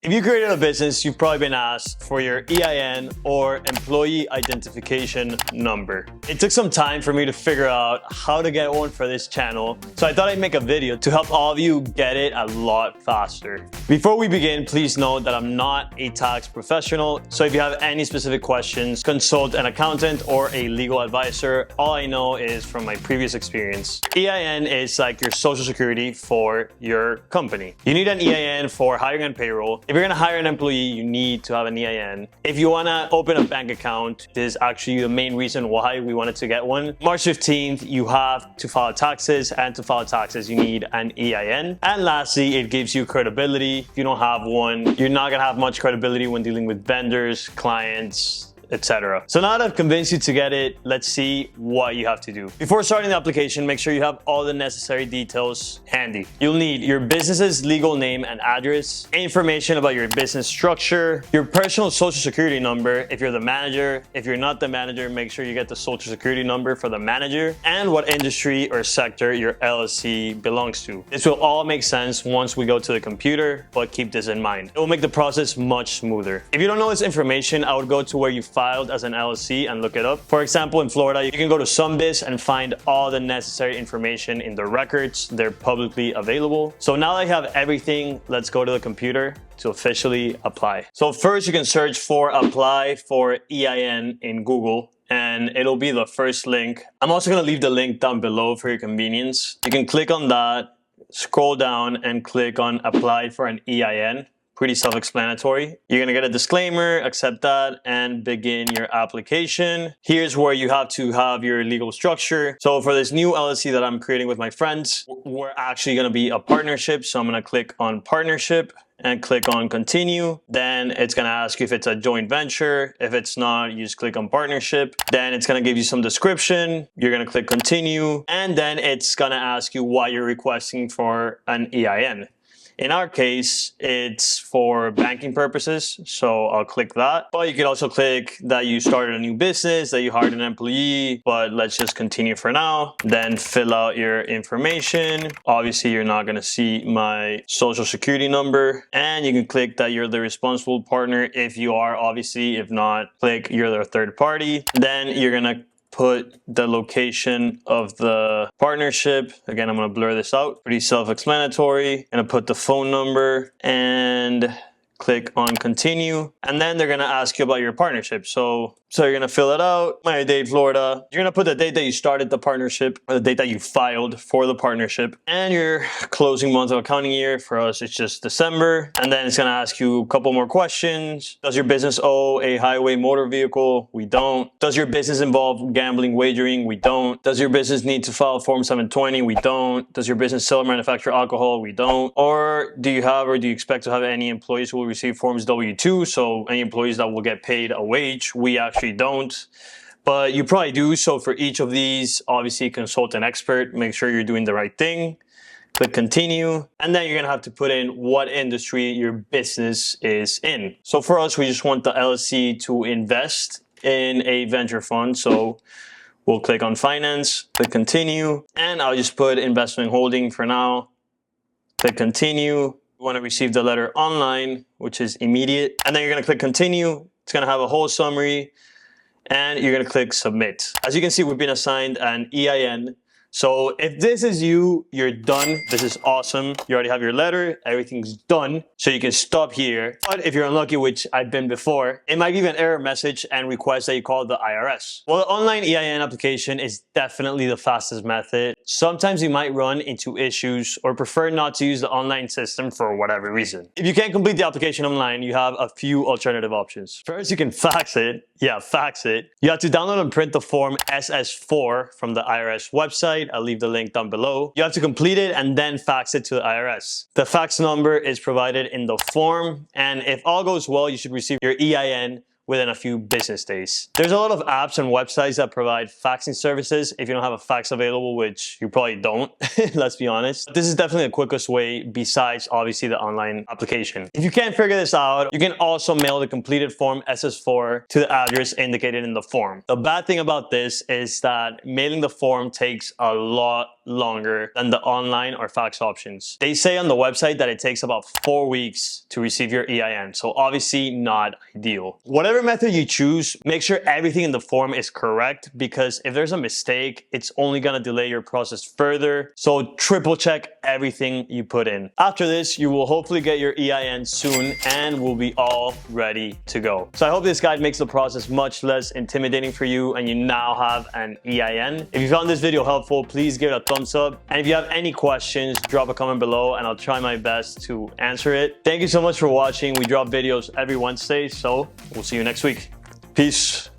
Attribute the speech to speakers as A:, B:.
A: If you created a business, you've probably been asked for your EIN or employee identification number. It took some time for me to figure out how to get one for this channel, so I thought I'd make a video to help all of you get it a lot faster. Before we begin, please note that I'm not a tax professional, so if you have any specific questions, consult an accountant or a legal advisor. All I know is from my previous experience. EIN is like your social security for your company. You need an EIN for hiring and payroll. If you're gonna hire an employee, you need to have an EIN. If you wanna open a bank account, this is actually the main reason why we wanted to get one. March 15th, you have to file taxes, and to file taxes, you need an EIN. And lastly, it gives you credibility. If you don't have one, you're not gonna have much credibility when dealing with vendors, clients, etc. So now that I've convinced you to get it, let's see what you have to do. Before starting the application, make sure you have all the necessary details handy. You'll need your business's legal name and address, information about your business structure, your personal social security number if you're the manager. If you're not the manager, make sure you get the social security number for the manager, and what industry or sector your LLC belongs to. This will all make sense once we go to the computer, but keep this in mind. It will make the process much smoother. If you don't know this information, I would go to where you filed as an LLC and look it up. For example, in Florida, you can go to SumBiz and find all the necessary information in the records. They're publicly available. So now that I have everything, let's go to the computer to officially apply. So first, you can search for apply for EIN in Google, and it'll be the first link. I'm also gonna leave the link down below for your convenience. You can click on that, scroll down and click on apply for an EIN. Pretty self-explanatory. You're gonna get a disclaimer, accept that, and begin your application. Here's where you have to have your legal structure. So for this new LLC that I'm creating with my friends, we're actually gonna be a partnership. So I'm gonna click on partnership and click on continue. Then it's gonna ask you if it's a joint venture. If it's not, you just click on partnership. Then it's gonna give you some description. You're gonna click continue. And then it's gonna ask you why you're requesting for an EIN. In our case, it's for banking purposes, so I'll click that. But you could also click that you started a new business, that you hired an employee, but let's just continue for now. Then fill out your information. Obviously, you're not gonna see my social security number. And you can click that you're the responsible partner if you are, obviously. If not, click you're the third party. Then you're gonna put the location of the partnership. Again, I'm gonna blur this out. Pretty self-explanatory. Gonna put the phone number and click on continue. And then they're gonna ask you about your partnership. So you're gonna fill it out. My date, Florida. You're gonna put the date that you started the partnership, or the date that you filed for the partnership, and your closing month of accounting year. For us, it's just December. And then it's gonna ask you a couple more questions. Does your business owe a highway motor vehicle? We don't. Does your business involve gambling, wagering? We don't. Does your business need to file Form 720? We don't. Does your business sell or manufacture alcohol? We don't. Or do you have, or do you expect to have any employees who will receive Forms W-2? So any employees that will get paid a wage? We actually don't, but you probably do. So for each of these, obviously consult an expert, make sure you're doing the right thing. Click continue, and then you're gonna have to put in what industry your business is in. So for us, we just want the LLC to invest in a venture fund. So we'll click on finance, click continue, and I'll just put investment holding for now. Click continue. You want to receive the letter online, which is immediate. And then you're gonna click continue. It's gonna have a whole summary, and you're gonna click submit. As you can see, we've been assigned an EIN. So if this is you, you're done. This is awesome. You already have your letter, everything's done. So you can stop here. But if you're unlucky, which I've been before, it might give you an error message and request that you call the IRS. Well, the online EIN application is definitely the fastest method. Sometimes you might run into issues or prefer not to use the online system for whatever reason. If you can't complete the application online, you have a few alternative options. First, you can fax it. Yeah, fax it. You have to download and print the form SS4 from the IRS website. I'll leave the link down below. You have to complete it and then fax it to the IRS. The fax number is provided in the form, and if all goes well, you should receive your EIN within a few business days. There's a lot of apps and websites that provide faxing services if you don't have a fax available, which you probably don't, let's be honest. This is definitely the quickest way besides obviously the online application. If you can't figure this out, you can also mail the completed form SS4 to the address indicated in the form. The bad thing about this is that mailing the form takes a lot longer than the online or fax options. They say on the website that it takes about 4 weeks to receive your EIN, so obviously not ideal. Whatever method you choose, make sure everything in the form is correct, because if there's a mistake, it's only gonna delay your process further. So triple check everything you put in. After this, you will hopefully get your EIN soon and will be all ready to go. So I hope this guide makes the process much less intimidating for you and you now have an EIN. If you found this video helpful, please give it a thumbs up. And if you have any questions, drop a comment below and I'll try my best to answer it. Thank you so much for watching. We drop videos every Wednesday, so we'll see you next week. Peace.